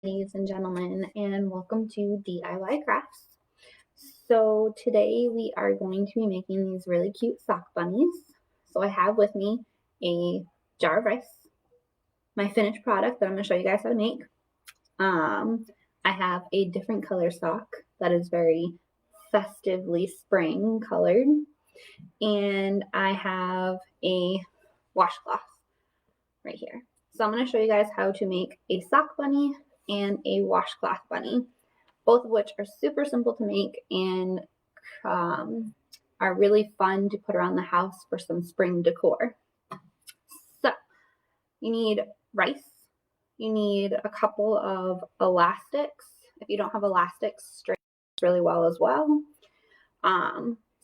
Ladies and gentlemen, and welcome to DIY Crafts. So today we are going to be making these really cute sock bunnies. So I have with me a jar of rice, my finished product that I'm going to show you guys how to make. I have a different color sock that is very festively spring colored, and I have a washcloth right here. So I'm going to show you guys how to make a sock bunny and a washcloth bunny, both of which are super simple to make and are really fun to put around the house for some spring decor. So you need rice, you need a couple of elastics. If you don't have elastics, string really well as well.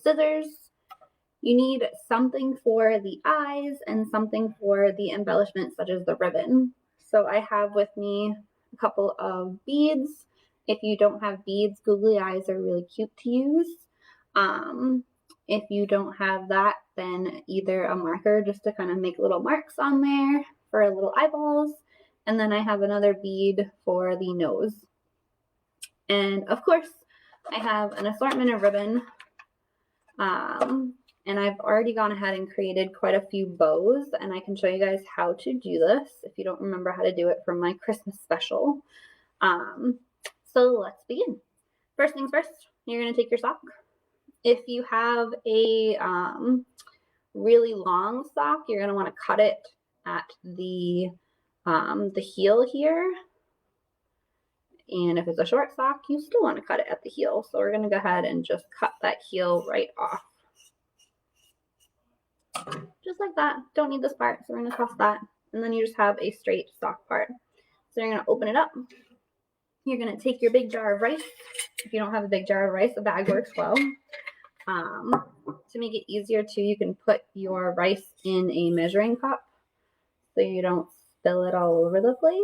Scissors. You need something for the eyes and something for the embellishment, such as the ribbon. So I have with me a couple of beads. If you don't have beads, googly eyes are really cute to use. If you don't have that, then either a marker just to kind of make little marks on there for little eyeballs. And then I have another bead for the nose. And of course, I have an assortment of ribbon. And I've already gone ahead and created quite a few bows, and I can show you guys how to do this if you don't remember how to do it from my Christmas special. So let's begin. First things first, you're going to take your sock. If you have a really long sock, you're going to want to cut it at the heel here. And if it's a short sock, you still want to cut it at the heel. So we're going to go ahead and just cut that heel right off. Just like that. Don't need this part, so we're going to toss that. And then you just have a straight sock part. So you're going to open it up. You're going to take your big jar of rice. If you don't have a big jar of rice, a bag works well. To make it easier too, you can put your rice in a measuring cup so you don't spill it all over the place.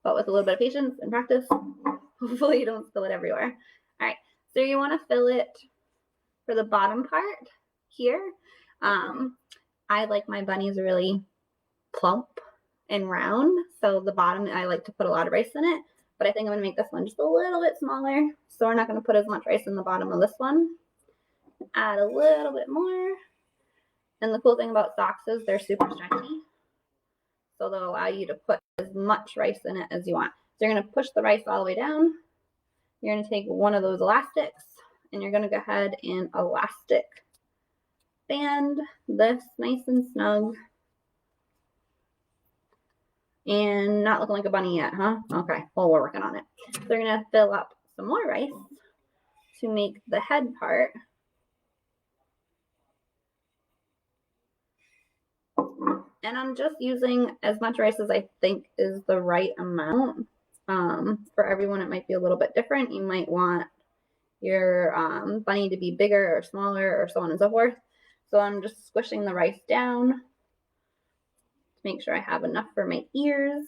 But with a little bit of patience and practice, hopefully you don't spill it everywhere. All right, so you want to fill it for the bottom part here. I like my bunnies really plump and round, so the bottom I like to put a lot of rice in it, but I think I'm going to make this one just a little bit smaller, so we're not going to put as much rice in the bottom of this one. Add a little bit more, and the cool thing about socks is they're super stretchy, so they'll allow you to put as much rice in it as you want. So you're going to push the rice all the way down. You're going to take one of those elastics, and you're going to go ahead and elastic band this nice and snug. And not looking like a bunny yet, huh? Okay, well, we're working on it. So we're going to fill up some more rice to make the head part. And I'm just using as much rice as I think is the right amount. For everyone, it might be a little bit different. You might want your bunny to be bigger or smaller or so on and so forth. So I'm just squishing the rice down to make sure I have enough for my ears.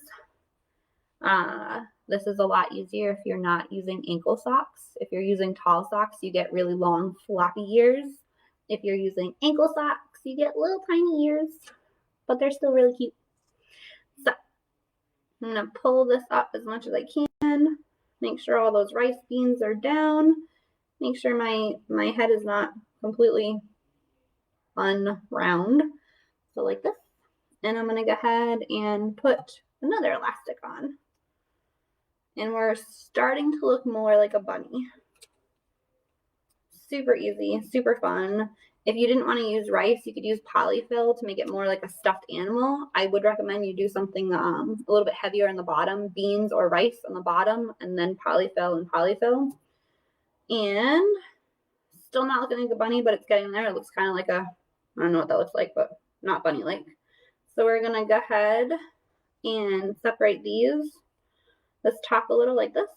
This is a lot easier if you're not using ankle socks. If you're using tall socks, you get really long, floppy ears. If you're using ankle socks, you get little tiny ears, but they're still really cute. So I'm going to pull this up as much as I can. Make sure all those rice beans are down. Make sure my head is not completely unround. So like this. And I'm going to go ahead and put another elastic on. And we're starting to look more like a bunny. Super easy, super fun. If you didn't want to use rice, you could use polyfill to make it more like a stuffed animal. I would recommend you do something a little bit heavier on the bottom, beans or rice on the bottom, and then polyfill and polyfill. And still not looking like a bunny, but it's getting there. It looks kind of like a, I don't know what that looks like, but not bunny-like. So we're going to go ahead and separate this top a little like this.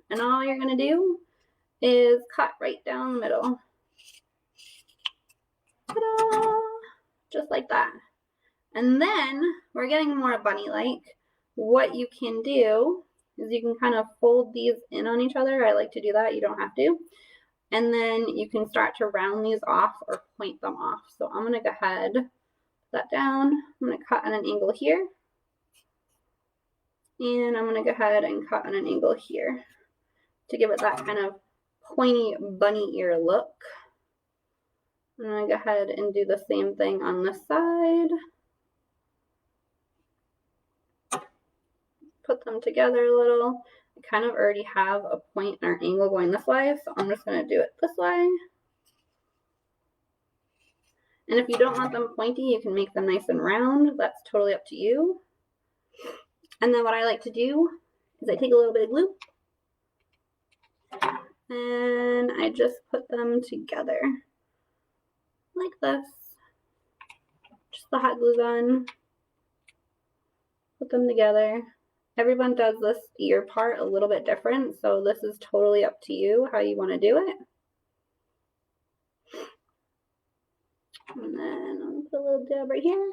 And all you're going to do is cut right down the middle. Ta-da! Just like that. And then we're getting more bunny-like. What you can do is you can kind of fold these in on each other. I like to do that. You don't have to. And then you can start to round these off or point them off. So I'm going to go ahead, put that down. I'm going to cut at an angle here. And I'm going to go ahead and cut on an angle here to give it that kind of pointy bunny ear look. I'm going to go ahead and do the same thing on this side. Put them together a little. I kind of already have a point or angle going this way, so I'm just going to do it this way. And if you don't want them pointy, you can make them nice and round. That's totally up to you. And then what I like to do is I take a little bit of glue and I just put them together like this. Just the hot glue gun. Put them together. Everyone does this ear part a little bit different, so this is totally up to you how you want to do it. And then I'm going to put a little dab right here.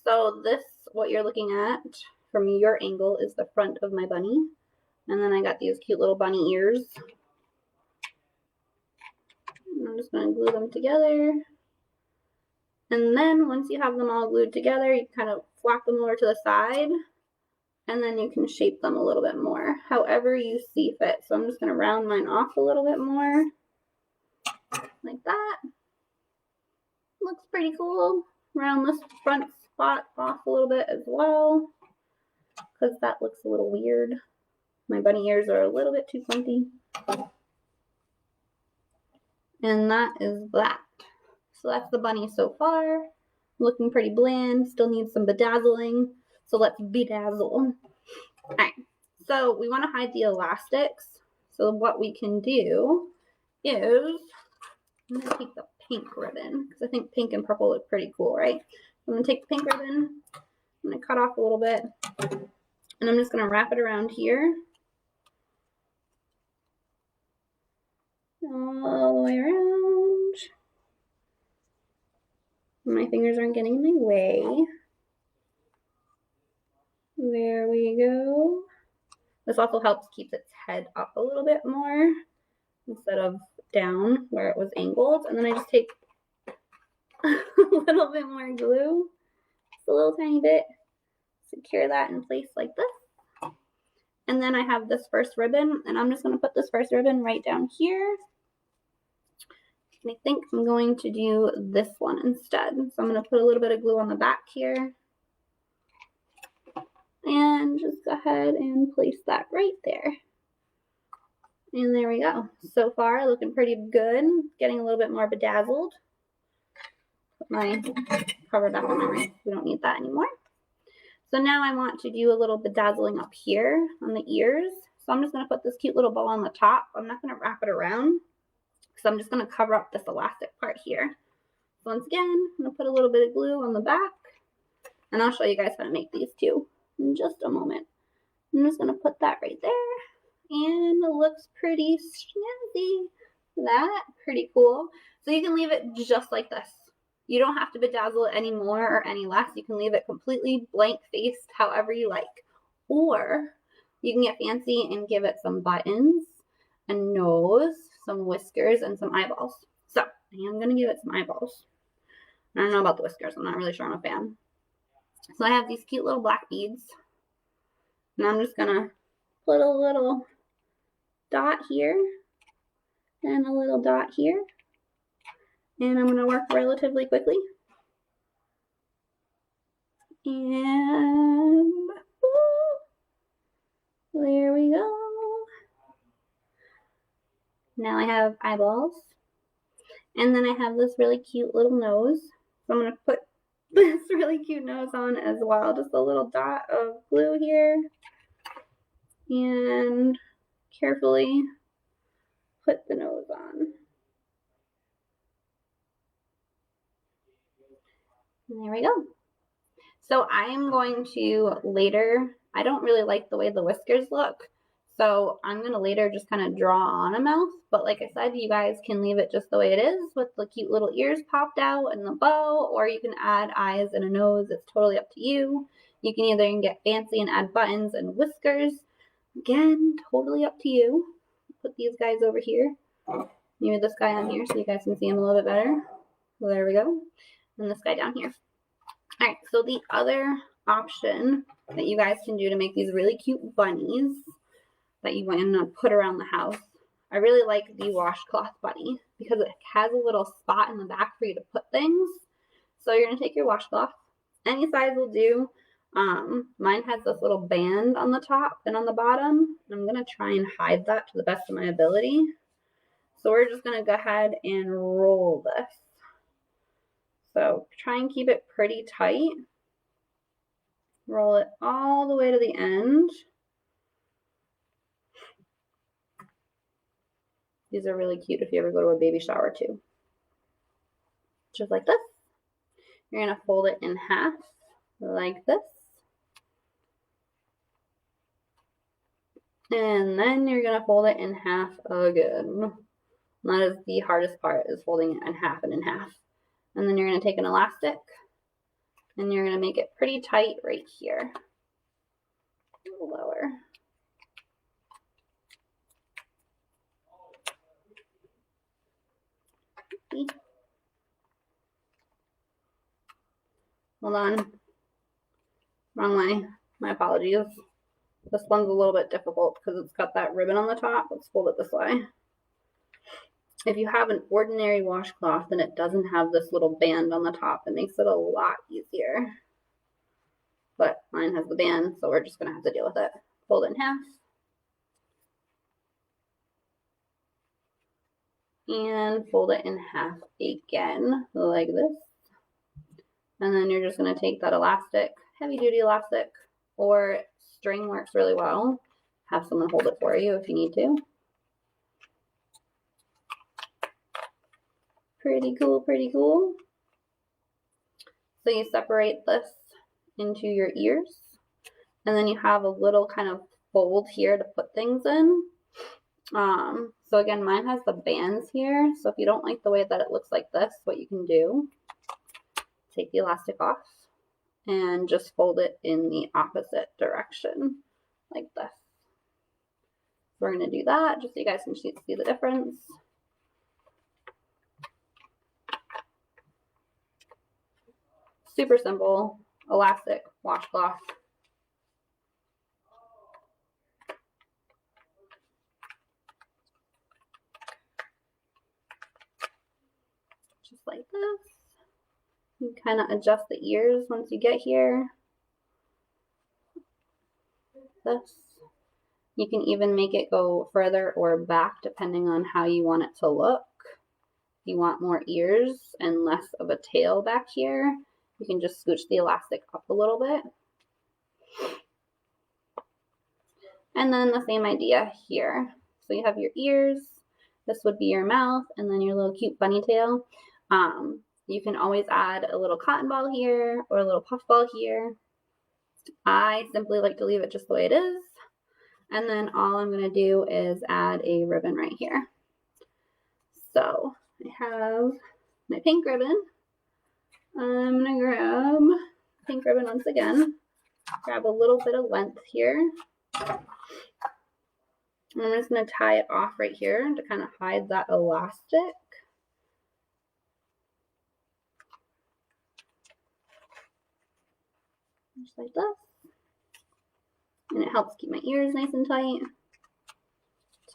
So this, what you're looking at from your angle, is the front of my bunny. And then I got these cute little bunny ears. And I'm just going to glue them together. And then once you have them all glued together, you kind of flap them over to the side. And then you can shape them a little bit more, however you see fit. So I'm just going to round mine off a little bit more, like that. Looks pretty cool. Round this front spot off a little bit as well, because that looks a little weird. My bunny ears are a little bit too pointy. And that is that. So that's the bunny so far. Looking pretty bland, still needs some bedazzling. So let's bedazzle. Alright, so we want to hide the elastics. So what we can do is, I'm going to take the pink ribbon, because I think pink and purple look pretty cool, right? I'm going to take the pink ribbon, I'm going to cut off a little bit, and I'm just going to wrap it around here. All the way around. My fingers aren't getting in my way. There we go. This also helps keep its head up a little bit more instead of down where it was angled. And then I just take a little bit more glue, just a little tiny bit, secure that in place like this. And then I have this first ribbon, and I'm just going to put this first ribbon right down here. And I think I'm going to do this one instead. So I'm going to put a little bit of glue on the back here. And just go ahead and place that right there. And there we go. So far, looking pretty good. Getting a little bit more bedazzled. Put my cover back on my ring. We don't need that anymore. So now I want to do a little bedazzling up here on the ears. So I'm just going to put this cute little bow on the top. I'm not going to wrap it around, because I'm just going to cover up this elastic part here. So once again, I'm going to put a little bit of glue on the back. And I'll show you guys how to make these too in just a moment. I'm just going to put that right there, and it looks pretty snazzy. That, pretty cool. So you can leave it just like this. You don't have to bedazzle it any more or any less. You can leave it completely blank faced however you like. Or you can get fancy and give it some buttons, a nose, some whiskers, and some eyeballs. So I am going to give it some eyeballs. I don't know about the whiskers. I'm not really sure I'm a fan. So I have these cute little black beads, and I'm just going to put a little dot here and a little dot here, and I'm going to work relatively quickly. And there we go. Now I have eyeballs, and then I have this really cute little nose. So I'm going to put this really cute nose on as well. Just a little dot of glue here, and carefully put the nose on. And there we go. So I'm going to later, I don't really like the way the whiskers look, so I'm going to later just kind of draw on a mouth. But like I said, you guys can leave it just the way it is with the cute little ears popped out and the bow, or you can add eyes and a nose. It's totally up to you. You can either get fancy and add buttons and whiskers. Again, totally up to you. Put these guys over here. Maybe this guy on here so you guys can see him a little bit better. So there we go. And this guy down here. Alright, so the other option that you guys can do to make these really cute bunnies that you want to put around the house. I really like the washcloth bunny because it has a little spot in the back for you to put things. So you're going to take your washcloth. Any size will do. Mine has this little band on the top and on the bottom. I'm going to try and hide that to the best of my ability. So we're just going to go ahead and roll this. So try and keep it pretty tight. Roll it all the way to the end. These are really cute if you ever go to a baby shower too. Just like this. You're going to fold it in half like this. And then you're going to fold it in half again. And that is the hardest part, is folding it in half and in half. And then you're going to take an elastic and you're going to make it pretty tight right here. A little lower. Hold on. Wrong way. My apologies. This one's a little bit difficult because it's got that ribbon on the top. Let's fold it this way. If you have an ordinary washcloth and it doesn't have this little band on the top, it makes it a lot easier. But mine has the band, so we're just going to have to deal with it. Fold it in half. And fold it in half again, like this. And then you're just going to take that elastic, heavy duty elastic, or string works really well. Have someone hold it for you if you need to. Pretty cool, pretty cool. So you separate this into your ears, and then you have a little kind of fold here to put things in. So again, mine has the bands here, so if you don't like the way that it looks like this, what you can do, take the elastic off and just fold it in the opposite direction, like this. We're going to do that just so you guys can see the difference. Super simple, elastic, washcloth. Just like this. You kind of adjust the ears once you get here. This. You can even make it go further or back depending on how you want it to look. If you want more ears and less of a tail back here, you can just scooch the elastic up a little bit. And then the same idea here. So you have your ears, this would be your mouth, and then your little cute bunny tail. You can always add a little cotton ball here or a little puff ball here. I simply like to leave it just the way it is. And then all I'm going to do is add a ribbon right here. So I have my pink ribbon. I'm going to grab pink ribbon once again. Grab a little bit of length here. And I'm just going to tie it off right here to kind of hide that elastic. Just like this. And it helps keep my ears nice and tight.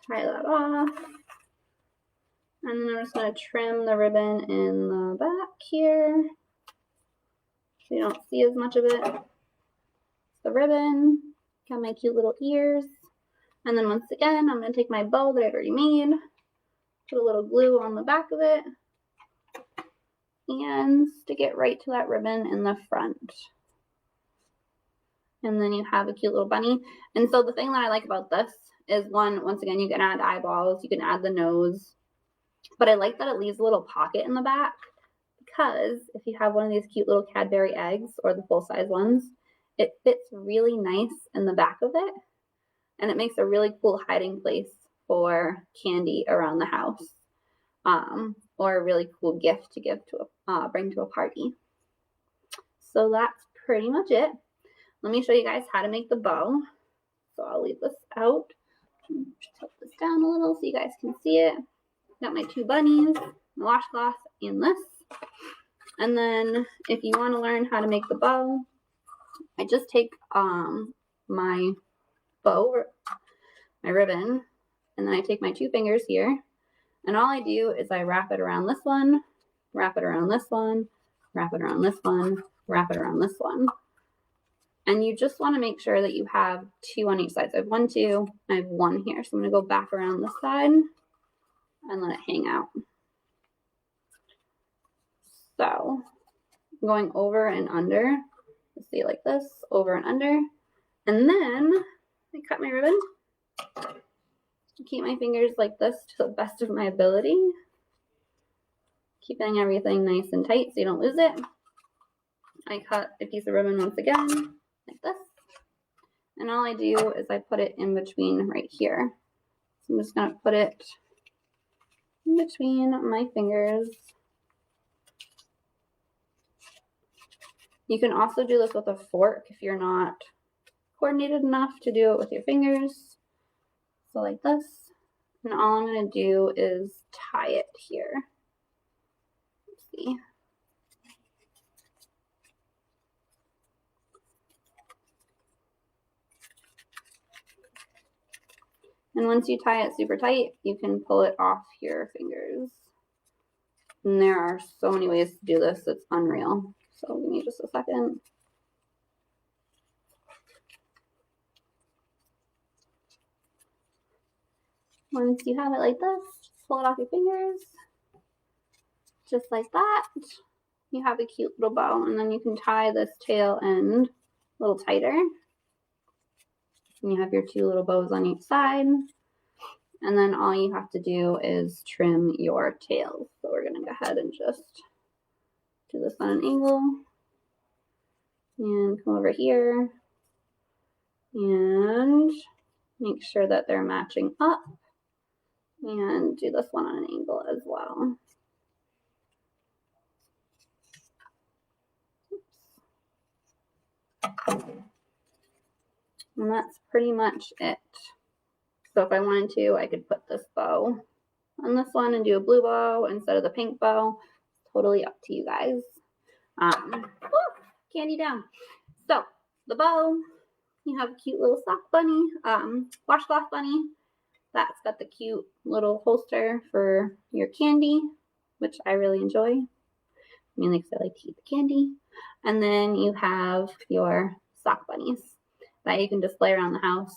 Tie that off. And then I'm just going to trim the ribbon in the back here, so you don't see as much of it. The ribbon, got my cute little ears. And then once again, I'm going to take my bow that I've already made, put a little glue on the back of it, and stick it right to that ribbon in the front. And then you have a cute little bunny. And so the thing that I like about this is, once again, you can add eyeballs, you can add the nose. But I like that it leaves a little pocket in the back, because if you have one of these cute little Cadbury eggs or the full-size ones, it fits really nice in the back of it. And it makes a really cool hiding place for candy around the house. Or a really cool gift to give to bring to a party. So that's pretty much it. Let me show you guys how to make the bow. So I'll leave this out. Just tilt this down a little so you guys can see it. Got my two bunnies, my washcloth, and this. And then if you want to learn how to make the bow, I just take my bow, my ribbon, and then I take my 2 fingers here, and all I do is I wrap it around this one, wrap it around this one, wrap it around this one, wrap it around this one. And you just want to make sure that you have 2 on each side. So I have 1, 2, I have 1 here. So I'm going to go back around this side and let it hang out. So going over and under, let's see, like this, over and under. And then I cut my ribbon. Keep my fingers like this to the best of my ability. Keeping everything nice and tight so you don't lose it. I cut a piece of ribbon once again, like this. And all I do is I put it in between right here. So I'm just going to put it in between my fingers. You can also do this with a fork if you're not coordinated enough to do it with your fingers. So like this. And all I'm going to do is tie it here. Let's see. And once you tie it super tight, you can pull it off your fingers. And there are so many ways to do this, it's unreal. So give me just a second. Once you have it like this, just pull it off your fingers. Just like that. You have a cute little bow, and then you can tie this tail end a little tighter. And you have your 2 little bows on each side. And then all you have to do is trim your tails. So we're going to go ahead and just do this on an angle. And come over here. And make sure that they're matching up. And do this one on an angle as well. And that's pretty much it. So if I wanted to, I could put this bow on this one and do a blue bow instead of the pink bow. Totally up to you guys. Candy down. So the bow, you have a cute little sock bunny, washcloth bunny. That's got the cute little holster for your candy, which I really enjoy. Mainly because I like to eat the candy. And then you have your sock bunnies that you can display around the house.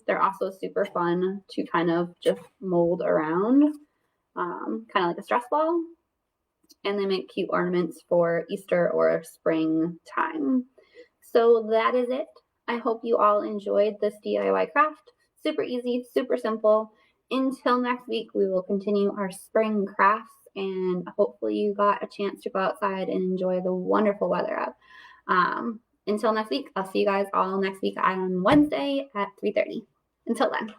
They're also super fun to kind of just mold around, kind of like a stress ball. And they make cute ornaments for Easter or springtime. So that is it. I hope you all enjoyed this DIY craft. Super easy, super simple. Until next week, we will continue our spring crafts, and hopefully you got a chance to go outside and enjoy the wonderful weather out. Until next week, I'll see you guys all next week on Wednesday at 3:30. Until then.